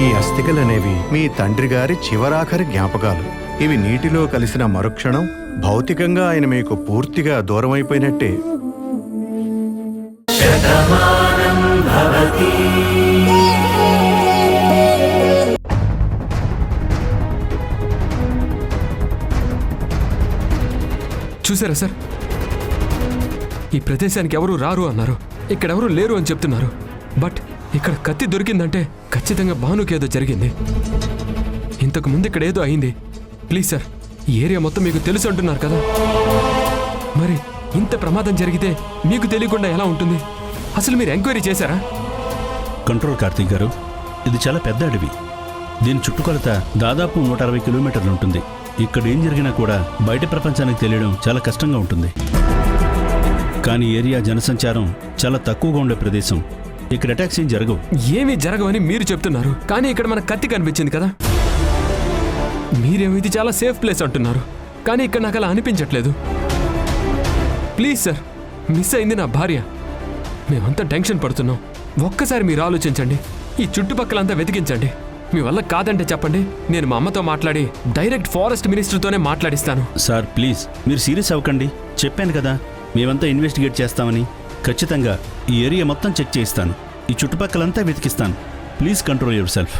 ఈ అస్థికలనేవి మీ తండ్రి గారి చివరాఖరి జ్ఞాపకాలు. ఇవి నీటిలో కలిసిన మరుక్షణం భౌతికంగా ఆయన మీకు పూర్తిగా దూరమైపోయినట్టే. చూసారా సార్, ఈ ప్రదేశానికి ఎవరు రారు అన్నారు, ఇక్కడెవరూ లేరు అని చెప్తున్నారు. బట్ ఇక్కడ కత్తి దొరికిందంటే ఖచ్చితంగా భానుకేదో జరిగింది. ఇంతకు ముందు ఇక్కడ ఏదో అయింది. ప్లీజ్ సార్, ఈ ఏరియా మొత్తం మీకు తెలుసు అంటున్నారు కదా, మరి ఇంత ప్రమాదం జరిగితే మీకు తెలియకుండా ఎలా ఉంటుంది? అసలు మీరు ఎంక్వైరీ చేశారా? కంట్రోల్ కార్తీక్ గారు, ఇది చాలా పెద్ద అడవి. దీని చుట్టుకొలత దాదాపు 160 కిలోమీటర్లు ఉంటుంది. ఇక్కడ ఏం జరిగినా కూడా బయట ప్రపంచానికి తెలియడం చాలా కష్టంగా ఉంటుంది. కానీ ఏరియా జనసంచారం చాలా తక్కువగా ఉండే ప్రదేశం. ఇక్కడ అటాక్స్ ఏం జరగవు. ఏమీ జరగవని మీరు చెప్తున్నారు, కానీ ఇక్కడ మన కత్తి కనిపించింది కదా. మీరేమో ఇది చాలా సేఫ్ ప్లేస్ అంటున్నారు, కానీ ఇక్కడ నాకు అలా అనిపించట్లేదు. ప్లీజ్ సార్, మిస్ అయింది నా భార్య. మేమంతా టెన్షన్ పడుతున్నాం. ఒక్కసారి మీరు ఆలోచించండి, ఈ చుట్టుపక్కలంతా వెతికించండి. మీ వల్ల కాదంటే చెప్పండి, నేను మా అమ్మతో మాట్లాడి డైరెక్ట్ ఫారెస్ట్ మినిస్టర్తోనే మాట్లాడిస్తాను. సార్ ప్లీజ్, మీరు సీరియస్ అవ్వకండి. చెప్పాను కదా, మేమంతా ఇన్వెస్టిగేట్ చేస్తామని. ఖచ్చితంగా ఈ ఏరియా మొత్తం చెక్ చేయిస్తాను. ఈ చుట్టుపక్కలంతా వెతికిస్తాను. Please control yourself.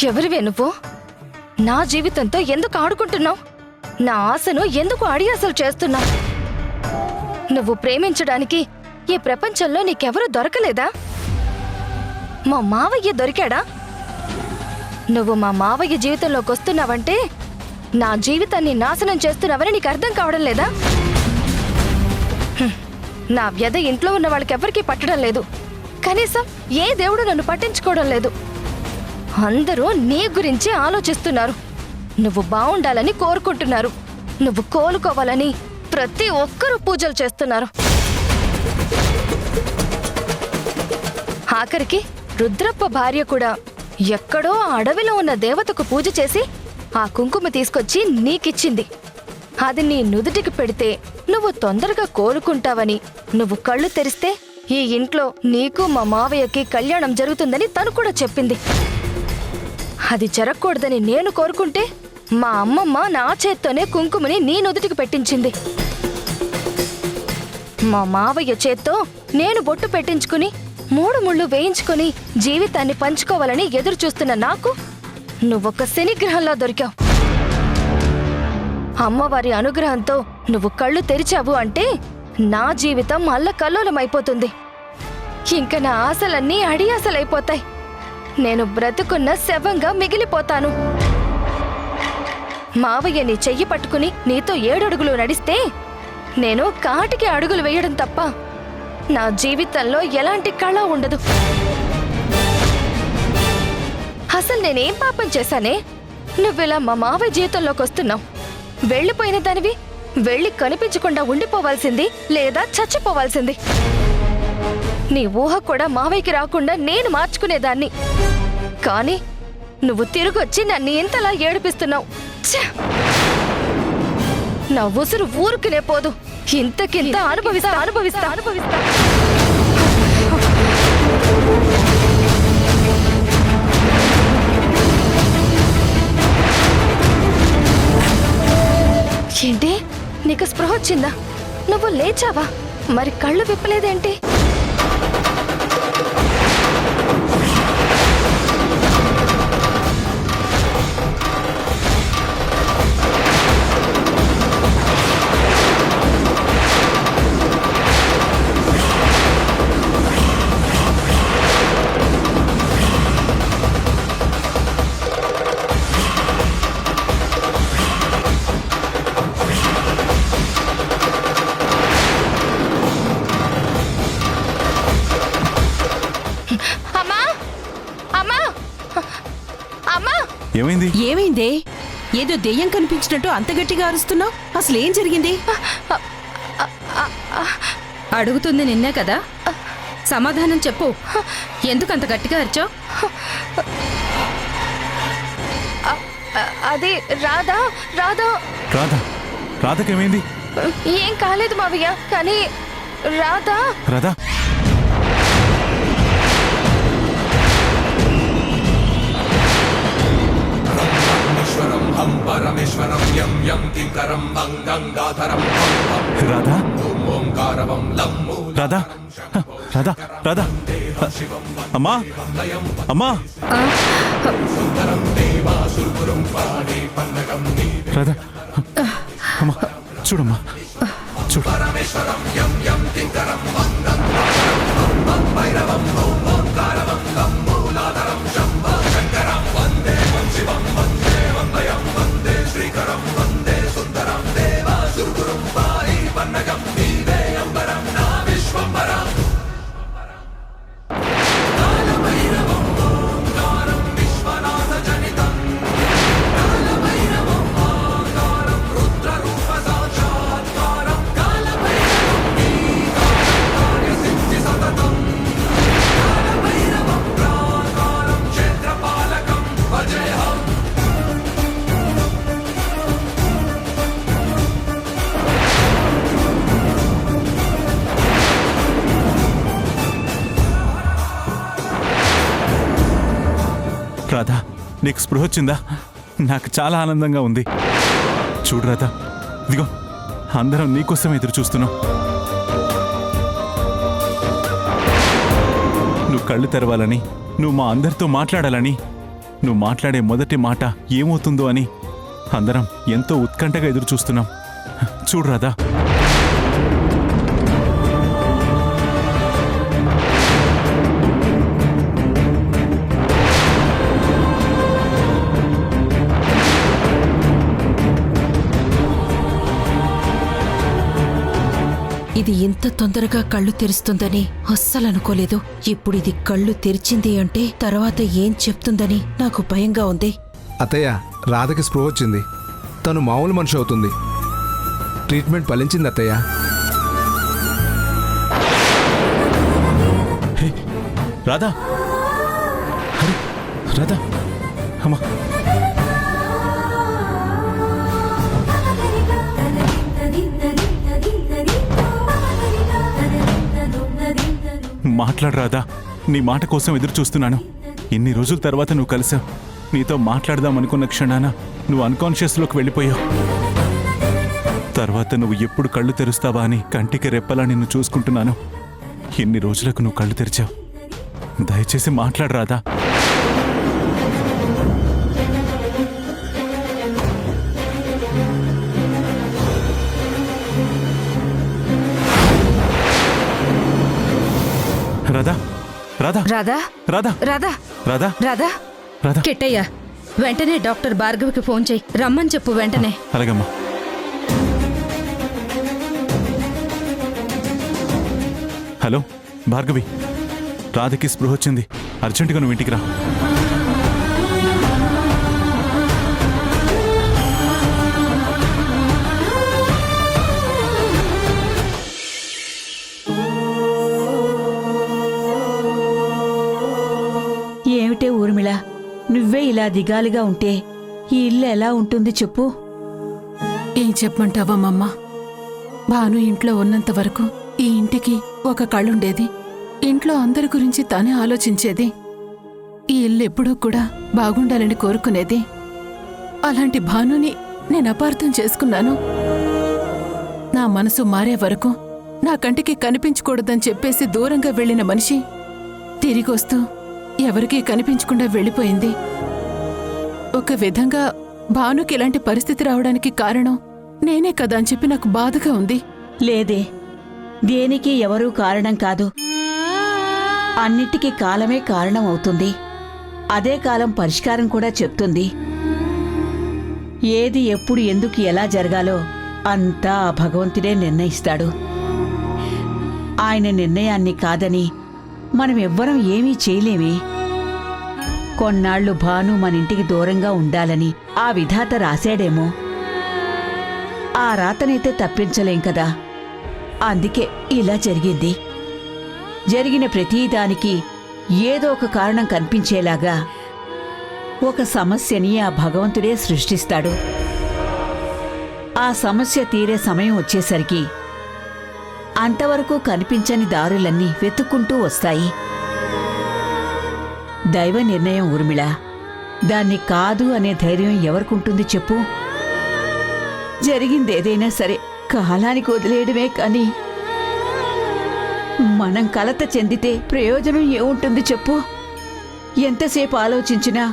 ఎవరివే నువ్వు? నా జీవితంతో ఎందుకు ఆడుకుంటున్నావు? నా ఆశను ఎందుకు అడియాసలు చేస్తున్నావు? నువ్వు ప్రేమించడానికి ఈ ప్రపంచంలో నీకెవరూ దొరకలేదా? మా మావయ్య దొరికాడా? నువ్వు మా మావయ్య జీవితంలోకి వస్తున్నావంటే నా జీవితాన్ని నాశనం చేస్తున్నావని నీకు అర్థం కావడం లేదా? నా వ్యధ ఇంట్లో ఉన్న వాళ్ళకెవరికీ పట్టడం లేదు. కనీసం ఏ దేవుడు నన్ను పట్టించుకోవడం లేదు. అందరూ నీ గురించి ఆలోచిస్తున్నారు. నువ్వు బాగుండాలని కోరుకుంటున్నారు. నువ్వు కోలుకోవాలని ప్రతి ఒక్కరూ పూజలు చేస్తున్నారు. ఆఖరికి రుద్రప్ప భార్య కూడా ఎక్కడో అడవిలో ఉన్న దేవతకు పూజ చేసి ఆ కుంకుమ తీసుకొచ్చి నీకిచ్చింది. అది నీ నుదుటికి పెడితే నువ్వు తొందరగా కోలుకుంటావని, నువ్వు కళ్ళు తెరిస్తే ఈ ఇంట్లో నీకు మా మావయ్యకి కళ్యాణం జరుగుతుందని తను కూడా చెప్పింది. అది జరగకూడదని నేను కోరుకుంటే మా అమ్మమ్మ నా చేత్తోనే కుంకుమని నీ నుదుటికి పెట్టించింది. మా మావయ్య చేత్తో నేను బొట్టు పెట్టించుకుని 3 ముళ్ళు వేయించుకుని జీవితాన్ని పంచుకోవాలని ఎదురు చూస్తున్న నాకు నువ్వొక శనిగ్రహంలా దొరికావు. అమ్మవారి అనుగ్రహంతో నువ్వు కళ్ళు తెరిచావు అంటే నా జీవితం అల్లకల్లోలమైపోతుంది. ఇంక నా ఆశలన్నీ అడియాసలైపోతాయి. నేను బ్రతుకున్న శవంగా మిగిలిపోతాను. మావయ్య నీ చెయ్యి పట్టుకుని నీతో 7 అడుగులు నడిస్తే నేను కాటికి అడుగులు వేయడం తప్ప నా జీవితంలో ఎలాంటి కళ ఉండదు. అసలు నేనేం పాపం చేశానే? నువ్విలా మా మావయ్య జీవితంలోకి వస్తున్నావు. వెళ్ళిపోయిన దానివి వెళ్ళి కనిపించకుండా ఉండిపోవాల్సింది, లేదా చచ్చిపోవాల్సింది. నీ ఊహ కూడా మావయ్యకి రాకుండా నేను మార్చుకునేదాన్ని. కానీ నువ్వు తిరిగొచ్చి నన్ను ఇంతలా ఏడిపిస్తున్నావు. నా ఉసురు ఊరుకునే పోదు. ఇంతకింత అనుభవిస్తా అనుభవిస్తా అనుభవిస్తా. ఏంటి, నీకు స్పృహ వచ్చిందా? నువ్వు లేచావా? మరి కళ్ళు విప్పలేదేంటి? ఏమైంది? ఏమైందే? ఏదో దెయ్యం కనిపించినట్టు అంత గట్టిగా అరుస్తున్నావు. అసలు ఏం జరిగింది? అడుగుతుంది నిన్నే కదా, సమాధానం చెప్పు. ఎందుకు అంత గట్టిగా అరిచావు? అది రాధా రాధా రాధకేమైంది? ఏం కాలేదు మావయ్య, కానీ రాధా రాధా రాధా రాధా రాధా రాధా అమ్మా అమ్మా రాధా అమ్మా చూడమ్మా చూడు. రాధా నీకు స్పృహ వచ్చిందా? నాకు చాలా ఆనందంగా ఉంది. చూడు రాధా, ఇదిగో అందరం నీకోసం ఎదురు చూస్తున్నాం. నువ్వు కళ్ళు తెరవాలని, నువ్వు మా అందరితో మాట్లాడాలని, నువ్వు మాట్లాడే మొదటి మాట ఏమవుతుందో అని అందరం ఎంతో ఉత్కంఠగా ఎదురు చూస్తున్నాం. చూడు రాధా. ఇది ఇంత తొందరగా కళ్ళు తెరుస్తుందని అస్సలు అనుకోలేదు. ఇప్పుడు ఇది కళ్ళు తెరిచింది అంటే తర్వాత ఏం చెప్తుందని నాకు భయంగా ఉంది. అత్తయ్య, రాధకి స్పృహ వచ్చింది. తను మామూలు మనిషి అవుతుంది. ట్రీట్మెంట్ ఫలించింది అత్తయ్య. రాధా రాధా అమ్మా మాట్లాడు రాధా, నీ మాట కోసం ఎదురు చూస్తున్నాను. ఇన్ని రోజుల తర్వాత నువ్వు కలిసావు. నీతో మాట్లాడదాం అనుకున్న క్షణాన నువ్వు అన్కాన్షియస్లోకి వెళ్ళిపోయావు. తర్వాత నువ్వు ఎప్పుడు కళ్ళు తెరుస్తావా అని కంటికి రెప్పలా నిన్ను చూసుకుంటున్నాను. ఇన్ని రోజులకు నువ్వు కళ్ళు తెరిచావు. దయచేసి మాట్లాడు రాధా. రాధా రాధా రాధా రాధా రాధా రాధా రాధా రాధా కిట్టయ్య, వెంటనే డాక్టర్ భార్గవికి ఫోన్ చేయి, రమ్మని చెప్పు వెంటనే. అలాగమ్మా. హలో భార్గవి, రాధకి స్పృహ వచ్చింది. అర్జెంటుగా నువ్వు ఇంటికి రా. ఏమిటే ఊర్మిళ, నువ్వే ఇలా దిగాలుగా ఉంటే ఈ ఇల్లు ఎలా ఉంటుంది చెప్పు? ఏం చెప్పమంటావమ్మా? భాను ఇంట్లో ఉన్నంత వరకు ఈ ఇంటికి ఒక కళ్ళుండేది. ఇంట్లో అందరి గురించి తానే ఆలోచించేది. ఈ ఇల్లు ఎప్పుడూ కూడా బాగుండాలని కోరుకునేది. అలాంటి భానుని నేను అపార్థం చేసుకున్నాను. నా మనసు మారే వరకు నా కంటికి కనిపించకూడదని చెప్పేసి దూరంగా వెళ్లిన మనిషి తిరిగొస్తూ ఎవరికీ కనిపించకుండా వెళ్ళిపోయింది. ఒక విధంగా భానుకి ఇలాంటి పరిస్థితి రావడానికి కారణం నేనే కదా అని చెప్పి నాకు బాధగా ఉంది. లేదే, దేనికి ఎవరూ కారణం కాదు. అన్నిటికీ కాలమే కారణం అవుతుంది. అదే కాలం పరిష్కారం కూడా చెప్తుంది. ఏది ఎప్పుడు ఎందుకు ఎలా జరగాలో అంతా ఆ భగవంతుడే నిర్ణయిస్తాడు. ఆయన నిర్ణయాన్ని కాదని మనం ఎవ్వరం ఏమీ చేయలేమే. కొన్నాళ్లు భాను మన ఇంటికి దూరంగా ఉండాలని ఆ విధాత రాశాడేమో. ఆ రాతనైతే తప్పించలేం కదా. అందుకే ఇలా జరిగింది. జరిగిన ప్రతిదానికి ఏదో ఒక కారణం కనిపించేలాగా ఒక సమస్యని ఆ భగవంతుడే సృష్టిస్తాడు. ఆ సమస్య తీరే సమయం వచ్చేసరికి అంతవరకు కనిపించని దారులన్నీ వెతుక్కుంటూ వస్తాయి. దైవ నిర్ణయం ఊర్మిళ. దాన్ని కాదు అనే ధైర్యం ఎవరికుంటుంది చెప్పు? జరిగిందేదైనా సరే కాలానికి వదిలేయడమే కాని మనం కలత చెందితే ప్రయోజనం ఏముంటుంది చెప్పు? ఎంతసేపు ఆలోచించినా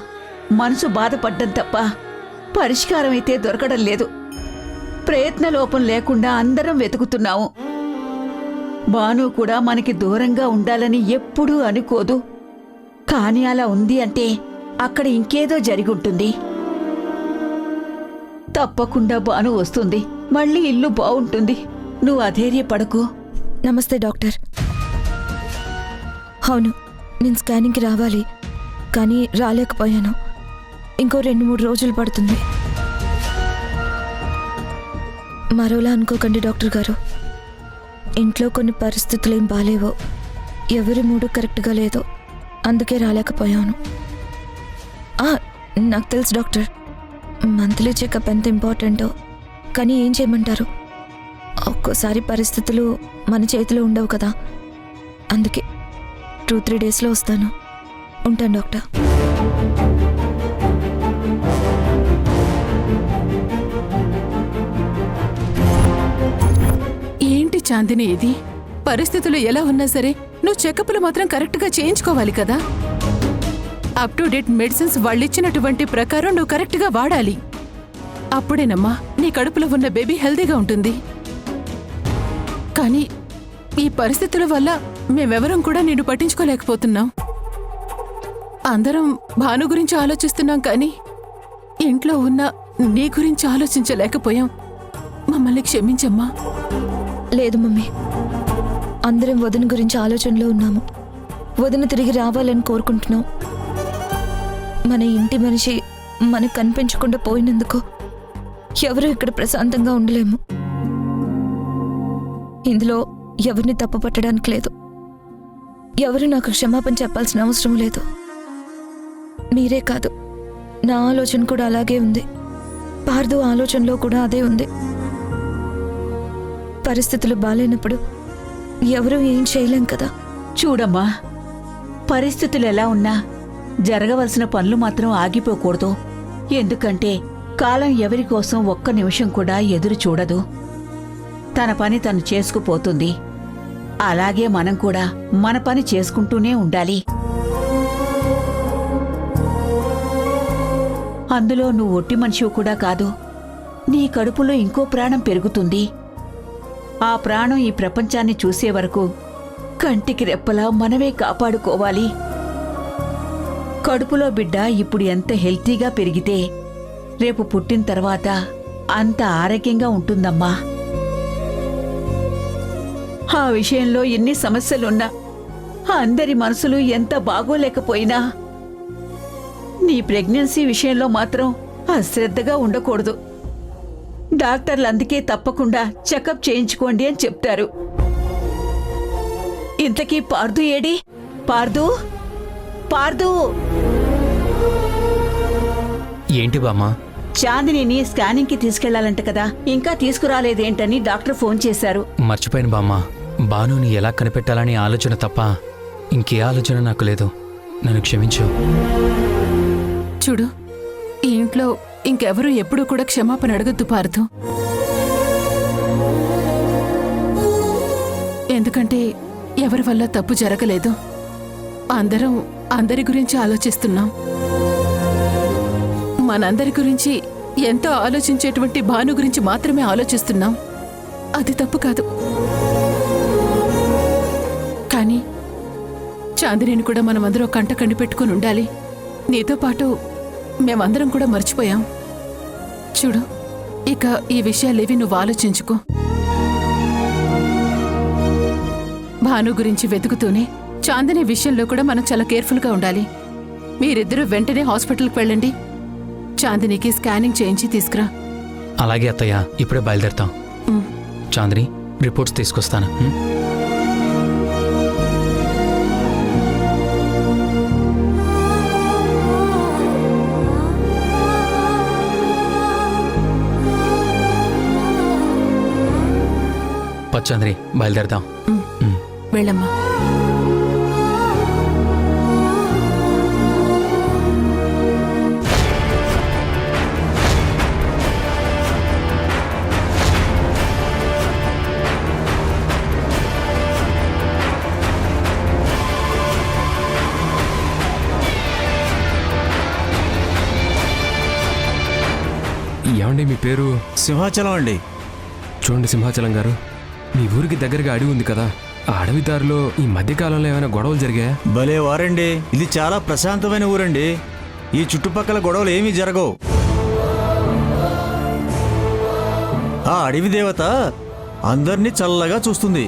మనసు బాధపడ్డం తప్ప పరిష్కారం అయితే దొరకడం లేదు. ప్రయత్నలోపం లేకుండా అందరం వెతుకుతున్నాము. భాను కూడా మనకి దూరంగా ఉండాలని ఎప్పుడూ అనుకోదు. కాని అలా ఉంది అంటే అక్కడ ఇంకేదో జరిగుంటుంది. తప్పకుండా భాను వస్తుంది. మళ్ళీ ఇల్లు బావుంటుంది. నువ్వు అధైర్యపడకు. నమస్తే డాక్టర్. అవును, నేను స్కానింగ్కి రావాలి, కానీ రాలేకపోయాను. ఇంకో 2-3 రోజులు పడుతుంది. మరోలా అనుకోకండి డాక్టర్ గారు. ఇంట్లో కొన్ని పరిస్థితులు ఏం బాలేవో, ఎవరి మూడు కరెక్ట్గా లేదో, అందుకే రాలేకపోయాను. నాకు తెలుసు డాక్టర్, మంత్లీ చెకప్ ఎంత ఇంపార్టెంటో. కానీ ఏం చేయమంటారు? ఒక్కోసారి పరిస్థితులు మన చేతిలో ఉండవు కదా. అందుకే 2-3 డేస్లో వస్తాను. ఉంటాను డాక్టర్. ఏంటి చాందిని ఇది? పరిస్థితులు ఎలా ఉన్నా సరే నువ్వు చెకప్లు మాత్రం కరెక్ట్గా చేయించుకోవాలి కదా. అప్ టు డేట్ మెడిసిన్స్ వాళ్ళిచ్చినటువంటి ప్రకారం నువ్వు కరెక్ట్గా వాడాలి. అప్పుడేనమ్మా నీ కడుపులో ఉన్న బేబీ హెల్దీగా ఉంటుంది. కానీ ఈ పరిస్థితుల వల్ల మేమెవరం కూడా నిన్ను పట్టించుకోలేకపోతున్నాం. అందరం భాను గురించి ఆలోచిస్తున్నాం, కానీ ఇంట్లో ఉన్న నీ గురించి ఆలోచించలేకపోయాం. మమ్మల్ని క్షమించమ్మా. లేదు మమ్మీ, అందరం వదిన గురించి ఆలోచనలో ఉన్నాము. వదిన తిరిగి రావాలని కోరుకుంటున్నాం. మన ఇంటి మనిషి మనకు కనిపించకుండా పోయినందుకు ఎవరు ఇక్కడ ప్రశాంతంగా ఉండలేము. ఇందులో ఎవరిని తప్పు పట్టడానికి లేదు. ఎవరు నాకు క్షమాపణ చెప్పాల్సిన అవసరం లేదు. మీరే కాదు, నా ఆలోచన కూడా అలాగే ఉంది. పార్దు ఆలోచనలో కూడా అదే ఉంది. పరిస్థితులు బాలేనప్పుడు ఎవరూ ఏం చేయలేం కదా. చూడమ్మా, పరిస్థితులు ఎలా ఉన్నా జరగవలసిన పనులు మాత్రం ఆగిపోకూడదు. ఎందుకంటే కాలం ఎవరి కోసం ఒక్క నిమిషం కూడా ఎదురు చూడదు. తన పని తను చేసుకుపోతుంది. అలాగే మనం కూడా మన పని చేసుకుంటూనే ఉండాలి. అందులో నువ్వు ఒట్టి మనిషివి కూడా కాదు. నీ కడుపులో ఇంకో ప్రాణం పెరుగుతుంది. ఆ ప్రాణం ఈ ప్రపంచాన్ని చూసే వరకు కంటికి రెప్పలా మనమే కాపాడుకోవాలి. కడుపులో బిడ్డ ఇప్పుడు ఎంత హెల్తీగా పెరిగితే రేపు పుట్టిన తర్వాత అంత ఆరోగ్యంగా ఉంటుందమ్మా. ఆ విషయంలో ఎన్ని సమస్యలున్నా, అందరి మనసులు ఎంత బాగోలేకపోయినా నీ ప్రెగ్నెన్సీ విషయంలో మాత్రం అశ్రద్ధగా ఉండకూడదు. డాక్టర్లు అందుకే తప్పకుండా చెకప్ చేయించుకోండి అని చెప్తారు. ఇంతకీ పార్దు ఏడి? పార్దు, పార్దు! ఏంటి బామ్మా? చాందినిని స్కానింగ్కి తీసుకెళ్లాలంట కదా, ఇంకా తీసుకురాలేదేంటని డాక్టర్ ఫోన్ చేశారు. మర్చిపోయాను బామ్మా. భానుని ఎలా కనిపెట్టాలని ఆలోచన తప్ప ఇంకే ఆలోచన నాకు లేదు. నన్ను క్షమించు. చూడు, ఈ ఇంట్లో ఇంకెవరూ ఎప్పుడూ కూడా క్షమాపణ అడగద్దు పార్దు. ఎందుకంటే ఎవరి వల్ల తప్పు జరగలేదు. అందరం అందరి గురించి ఆలోచిస్తున్నాం. మనందరి గురించి ఎంతో ఆలోచించేటువంటి భాను గురించి మాత్రమే ఆలోచిస్తున్నాం. అది తప్పు కాదు. కానీ చాందినిని కూడా మనమందరం కంట కండి పెట్టుకుని ఉండాలి. నీతో పాటు మేమందరం కూడా మర్చిపోయాం. చూడు, ఇక ఈ విషయాలేవి నువ్వు ఆలోచించుకో. భాను గురించి వెతుకుతూనే చాందిని విషయంలో కూడా మనం చాలా కేర్ఫుల్గా ఉండాలి. మీరిద్దరూ వెంటనే హాస్పిటల్కి వెళ్ళండి. చాందినికి స్కానింగ్ చేయించి తీసుకురా. అలాగే అత్తయ్య, ఇప్పుడే బయలుదేరుతాం. ఉమ్. చాందిని, రిపోర్ట్స్ తీసుకొస్తాను. చాంద్రి, బయలుదేరదాం. వెళ్ళమ్మా. ఏమండి మీ పేరు? సింహాచలం అండి. చూడండి సింహాచలం గారు, మీ ఊరికి దగ్గరగా అడవి ఉంది కదా, ఆ అడవి దారిలో ఈ మధ్యకాలంలో ఏమైనా గొడవలు జరిగాయా? భలే వారండి, ఇది చాలా ప్రశాంతమైన ఊరండి. ఈ చుట్టుపక్కల గొడవలు ఏమీ జరగవు. ఆ అడవి దేవత అందరినీ చల్లగా చూస్తుంది.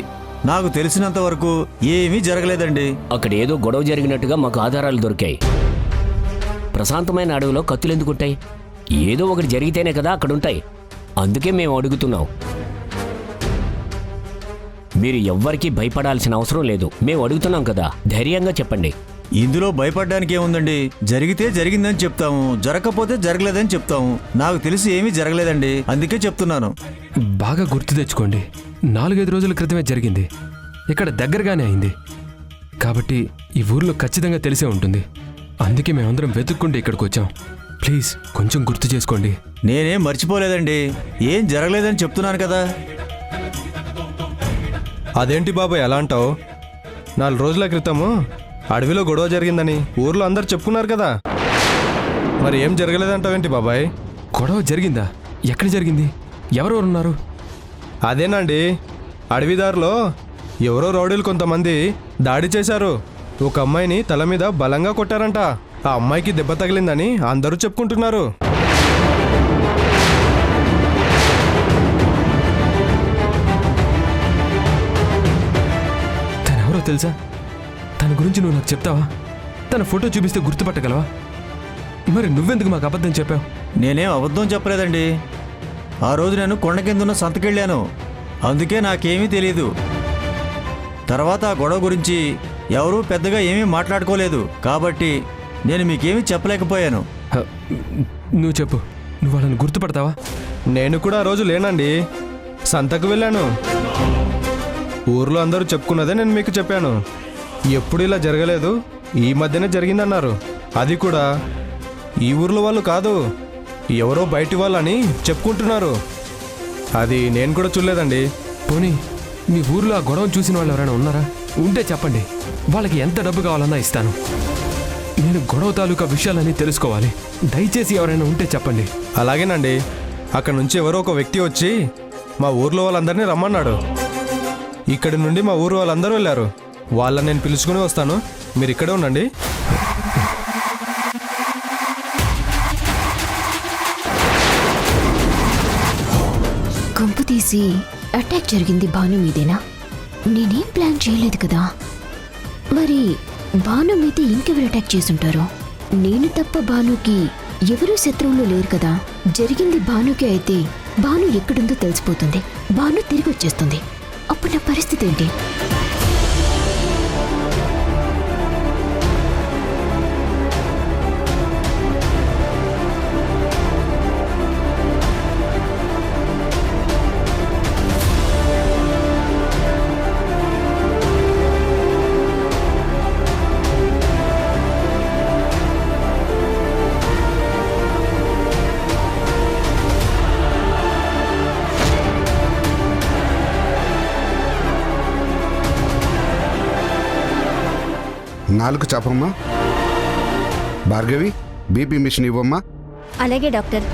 నాకు తెలిసినంత వరకు ఏమీ జరగలేదండి. అక్కడ ఏదో గొడవ జరిగినట్టుగా మాకు ఆధారాలు దొరికాయి. ప్రశాంతమైన అడవిలో కత్తులు ఎందుకుంటాయి? ఏదో ఒకటి జరిగితేనే కదా అక్కడుంటాయి. అందుకే మేము అడుగుతున్నాం. మీరు ఎవ్వరికీ భయపడాల్సిన అవసరం లేదు. మేము అడుగుతున్నాం కదా, ధైర్యంగా చెప్పండి. ఇందులో భయపడడానికి ఏముందండి? జరిగితే జరిగిందని చెప్తాము, జరగకపోతే జరగలేదని చెప్తాము. నాకు తెలిసి ఏమీ జరగలేదండి, అందుకే చెప్తున్నాను. బాగా గుర్తు తెచ్చుకోండి, 4-5 రోజుల క్రితమే జరిగింది. ఇక్కడ దగ్గరగానే అయింది కాబట్టి ఈ ఊర్లో ఖచ్చితంగా తెలిసే ఉంటుంది. అందుకే మేమందరం వెతుక్కుంటే ఇక్కడికి వచ్చాం. ప్లీజ్ కొంచెం గుర్తు చేసుకోండి. నేనేం మర్చిపోలేదండి, ఏం జరగలేదని చెప్తున్నాను కదా. అదేంటి బాబాయ్ ఎలా అంటావు? 4 రోజుల క్రితము అడవిలో గొడవ జరిగిందని ఊర్లో అందరు చెప్పుకున్నారు కదా, మరి ఏం జరగలేదంటావేంటి బాబాయ్? గొడవ జరిగిందా? ఎక్కడ జరిగింది? ఎవరెవరు ఉన్నారు? అదేనండి, అడవిదారిలో ఎవరో రౌడీలు కొంతమంది దాడి చేశారు. ఒక అమ్మాయిని తల మీద బలంగా కొట్టారంట. ఆ అమ్మాయికి దెబ్బ తగిలిందని అందరూ చెప్పుకుంటున్నారు. తనెవరో తెలుసా? తన గురించి నువ్వు నాకు చెప్తావా? తన ఫోటో చూపిస్తే గుర్తుపట్టగలవా? మరి నువ్వెందుకు మాకు అబద్ధం చెప్పావు? నేనేం అబద్ధం చెప్పలేదండి. ఆ రోజు నేను కొండ కిందున్న సంతకెళ్ళాను, అందుకే నాకేమీ తెలియదు. తర్వాత ఆ గొడవ గురించి ఎవరూ పెద్దగా ఏమీ మాట్లాడుకోలేదు, కాబట్టి నేను మీకేమీ చెప్పలేకపోయాను. నువ్వు చెప్పు, నువ్వు వాళ్ళని గుర్తుపడతావా? నేను కూడా ఆ రోజు లేనండి, సంతకు వెళ్ళాను. ఊర్లో అందరూ చెప్పుకున్నదే నేను మీకు చెప్పాను. ఎప్పుడు ఇలా జరగలేదు, ఈ మధ్యనే జరిగిందన్నారు. అది కూడా ఈ ఊర్లో వాళ్ళు కాదు, ఎవరో బయటి వాళ్ళని చెప్పుకుంటున్నారు. అది నేను కూడా చూడలేదండి. పోనీ మీ ఊర్లో ఆ గొడవ చూసిన వాళ్ళు ఎవరైనా ఉన్నారా? ఉంటే చెప్పండి, వాళ్ళకి ఎంత డబ్బు కావాలన్నా ఇస్తాను. నేను గొడవ తాలూకా విషయాలన్నీ తెలుసుకోవాలి. దయచేసి ఎవరైనా ఉంటే చెప్పండి. అలాగేనండి. అక్కడ నుంచి ఎవరో ఒక వ్యక్తి వచ్చి మా ఊర్లో వాళ్ళందరినీ రమ్మన్నాడు. ఇక్కడి నుండి మా ఊరు వాళ్ళందరూ వెళ్ళారు. వాళ్ళని నేను పిలుచుకుని వస్తాను, మీరు ఇక్కడే ఉండండి. కొంపు తీసి అటాక్ జరిగింది భాను మీదేనా? నేనేం ప్లాన్ చేయలేదు కదా. మరి భాను మీద ఇంకెవరు అటాక్ చేసుంటారు? నేను తప్ప భానుకి ఎవరూ శత్రువులు లేరు కదా. జరిగింది భానుకి అయితే భాను ఎక్కడుందో తెలిసిపోతుంది. భాను తిరిగి వచ్చేస్తుంది. అప్పుడు నా పరిస్థితి ఏంటి? నాలుగు చాపమ్మా. భార్గవి, బీపీ మిషన్ ఇవ్వమ్మా. అలాగే డాక్టర్.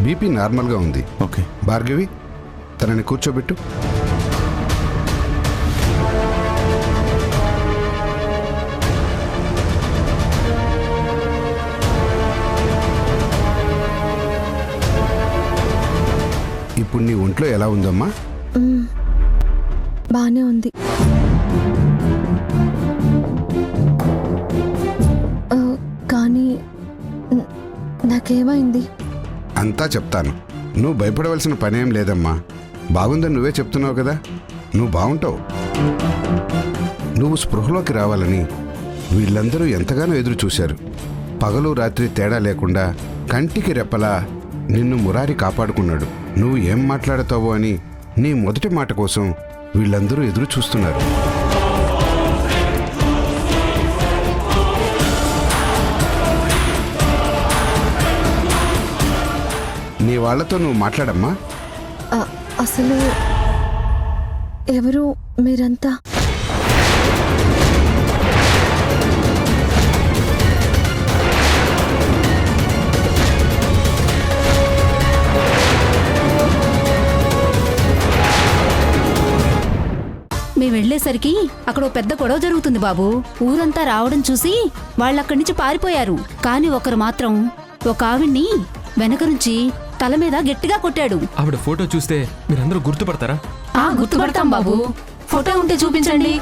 బీపీ నార్మల్గా ఉంది. ఓకే భార్గవి, తనని కూర్చోబెట్టు. ఎలా ఉందమ్మా? బానే ఉంది. కానీ నాకేమైంది? అంతా చెప్తాను. నువ్వు భయపడవలసిన పనేం లేదమ్మా. బాగుందని నువ్వే చెప్తున్నావు కదా, నువ్వు బాగుంటావు. నువ్వు స్పృహలోకి రావాలని వీళ్ళందరూ ఎంతగానో ఎదురు చూశారు. పగలు రాత్రి తేడా లేకుండా కంటికి రెప్పలా నిన్ను మురారి కాపాడుకున్నాడు. నువ్వు ఏం మాట్లాడతావో అని నీ మొదటి మాట కోసం వీళ్ళందరూ ఎదురు చూస్తున్నారు. నీ వాళ్ళతో నువ్వు మాట్లాడమ్మా. అసలు ఎవరు మీరంతా? మేము వెళ్లేసరికి అక్కడ ఓ పెద్ద గొడవ జరుగుతుంది బాబు. ఊరంతా రావడం చూసి వాళ్ళక్కడి నుంచి పారిపోయారు. కాని ఒకరు మాత్రం ఒక ఆవిడ్ని వెనక నుంచి తల మీద గట్టిగా కొట్టాడు. ఆవిడ ఫోటో చూస్తే మీరందరూ గుర్తుపడతారా? గుర్తుపడతాం బాబు. ఫోటో ఉంటే చూపించండి.